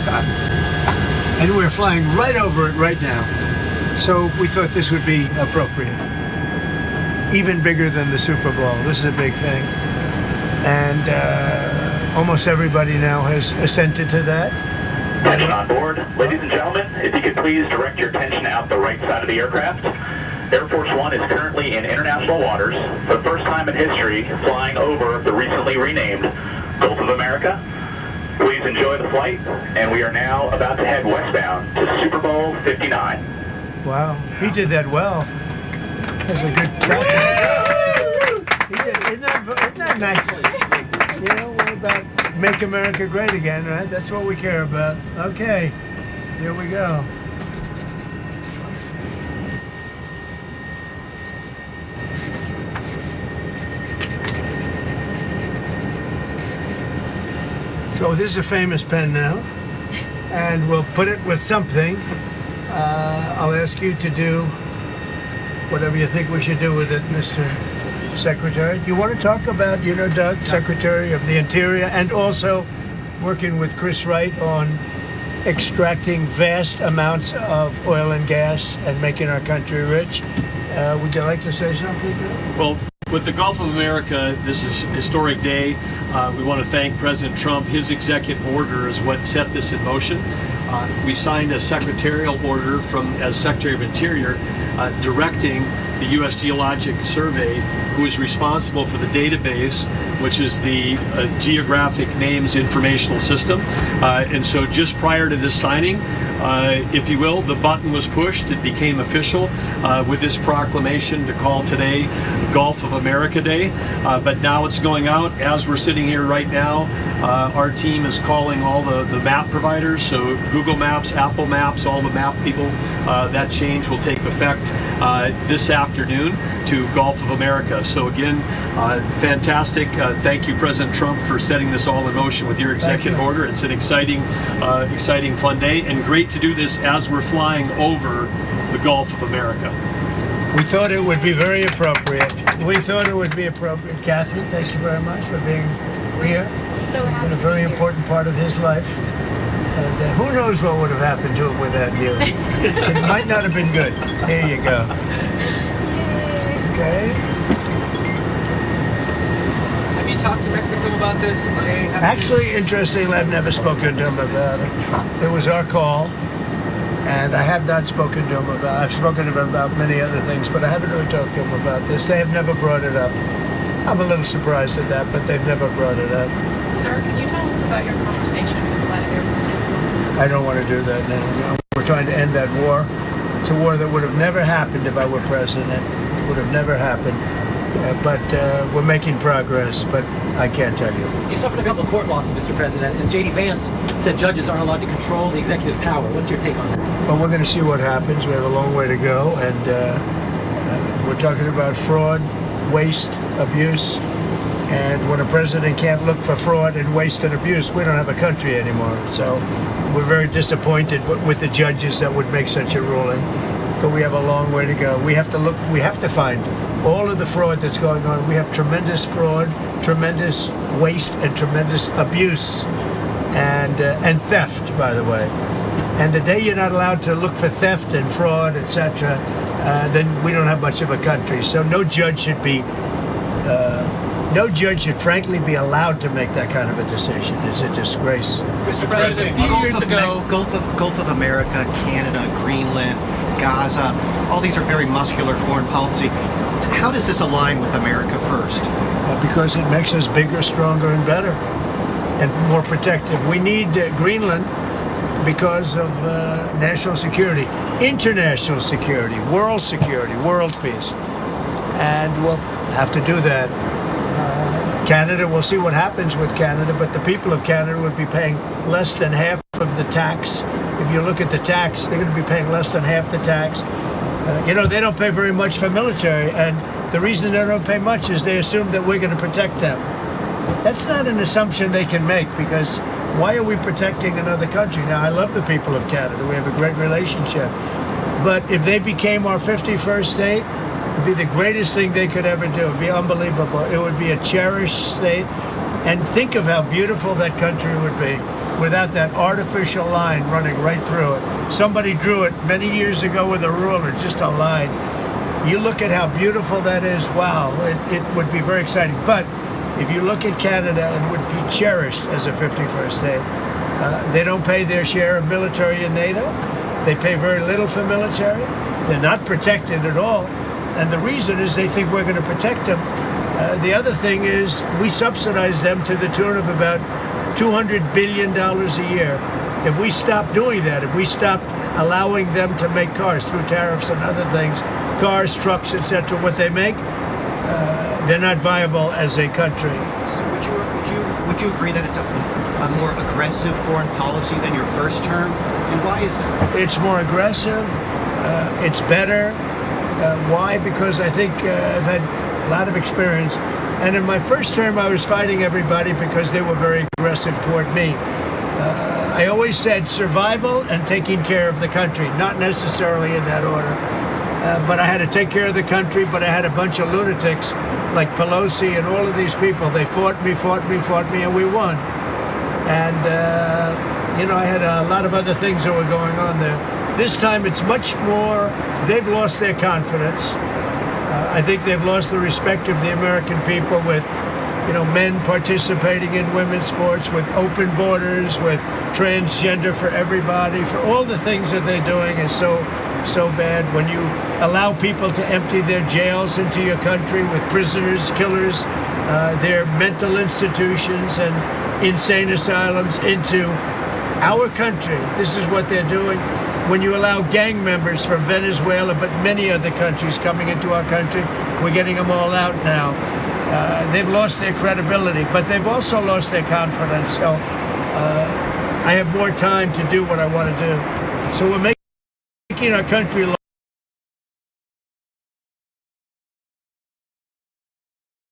America. And we're flying right over it right now. So we thought this would be appropriate. Even bigger than the Super Bowl. This is a big thing. And almost everybody now has assented to that. Attention on board. Ladies and gentlemen, if you could please direct your attention out the right side of the aircraft. Air Force One is currently in international waters for the first time in history, flying over the recently renamed Gulf of America. Please enjoy the flight, and we are now about to head westbound to Super Bowl 59. Wow, he did that well. That's a good job. He did, isn't that nice? You know, we're about make America great again, right? That's what we care about. Okay, here we go. So this is a famous pen now, and we'll put it with something. I'll ask you to do whatever you think we should do with it, Mr. Secretary. Do you want to talk about, Doug, Secretary of the Interior, and also working with Chris Wright on extracting vast amounts of oil and gas and making our country rich? Would you like to say something, Doug? Well, with the Gulf of America, this is a historic day. We want to thank President Trump. His executive order is what set this in motion. We signed a secretarial order as Secretary of Interior directing the U.S. Geologic Survey, who is responsible for the database, which is the Geographic Names Informational System. And so just prior to this signing, if you will, the button was pushed. It became official with this proclamation to call today Gulf of America Day. But now it's going out. As we're sitting here right now, our team is calling all the map providers, so Google Maps, Apple Maps, all the map people. That change will take effect this afternoon to Gulf of America. So again, fantastic. Thank you, President Trump, for setting this all in motion with your executive order. It's an exciting, fun day, and great to do this as we're flying over the Gulf of America. We thought it would be very appropriate. Catherine, thank you very much for being here. So happy. Been a very important part of his life. And who knows what would have happened to him without you. It might not have been good. Here you go. Okay. Have you talked to Mexico about this? Actually, interestingly, I've never spoken to him about it. It was our call, and I have not spoken to him about. I've spoken to him about many other things, but I haven't really talked to him about this. They have never brought it up. I'm a little surprised at that, but they've never brought it up. Sir, can you tell us about your conversation with Vladimir Putin? I don't want to do that now. We're trying to end that war. It's a war that would have never happened if I were president. It would have never happened. But we're making progress, but I can't tell you. You suffered a couple of court losses, Mr. President, and J.D. Vance said judges aren't allowed to control the executive power. What's your take on that? Well, we're going to see what happens. We have a long way to go, and we're talking about fraud, waste, abuse. And when a president can't look for fraud and waste and abuse, we don't have a country anymore. So we're very disappointed with the judges that would make such a ruling. But we have a long way to go. We have to find all of the fraud that's going on. We have tremendous fraud, tremendous waste, and tremendous abuse, and theft, by the way. And the day you're not allowed to look for theft and fraud, etc., then we don't have much of a country. So no judge should frankly be allowed to make that kind of a decision. It's a disgrace. Mr. President, a few years ago, Gulf of America, Canada, Greenland, Gaza, all these are very muscular foreign policy. How does this align with America First? Because it makes us bigger, stronger, and better, and more protective. We need Greenland because of national security, international security, world peace. And we'll have to do that. Canada, we'll see what happens with Canada, but the people of Canada would be paying less than half of the tax. If you look at the tax, they're going to be paying less than half the tax. They don't pay very much for military, and the reason they don't pay much is they assume that we're going to protect them. That's not an assumption they can make, because why are we protecting another country? Now, I love the people of Canada. We have a great relationship. But if they became our 51st state, it would be the greatest thing they could ever do. It would be unbelievable. It would be a cherished state. And think of how beautiful that country would be without that artificial line running right through it. Somebody drew it many years ago with a ruler, just a line. You look at how beautiful that is, wow, it would be very exciting. But if you look at Canada, it would be cherished as a 51st state. They don't pay their share of military in NATO. They pay very little for military. They're not protected at all. And the reason is they think we're going to protect them. The other thing is we subsidize them to the tune of about $200 billion a year. If we stop doing that, if we stop allowing them to make cars through tariffs and other things, cars, trucks, etc., what they make, they're not viable as a country. So would you agree that it's a more aggressive foreign policy than your first term? And why is that? It's more aggressive. It's better. Why? Because I think I've had a lot of experience. And in my first term, I was fighting everybody because they were very aggressive toward me. I always said survival and taking care of the country, not necessarily in that order. But I had to take care of the country, but I had a bunch of lunatics like Pelosi and all of these people. They fought me, and we won. And, I had a lot of other things that were going on there. This time it's much more, they've lost their confidence. I think they've lost the respect of the American people with, men participating in women's sports, with open borders, with transgender for everybody, for all the things that they're doing is so bad. When you allow people to empty their jails into your country with prisoners, killers, their mental institutions and insane asylums into our country, this is what they're doing. When you allow gang members from Venezuela, but many other countries coming into our country, we're getting them all out now. They've lost their credibility, but they've also lost their confidence. So I have more time to do what I want to do. So we're making our country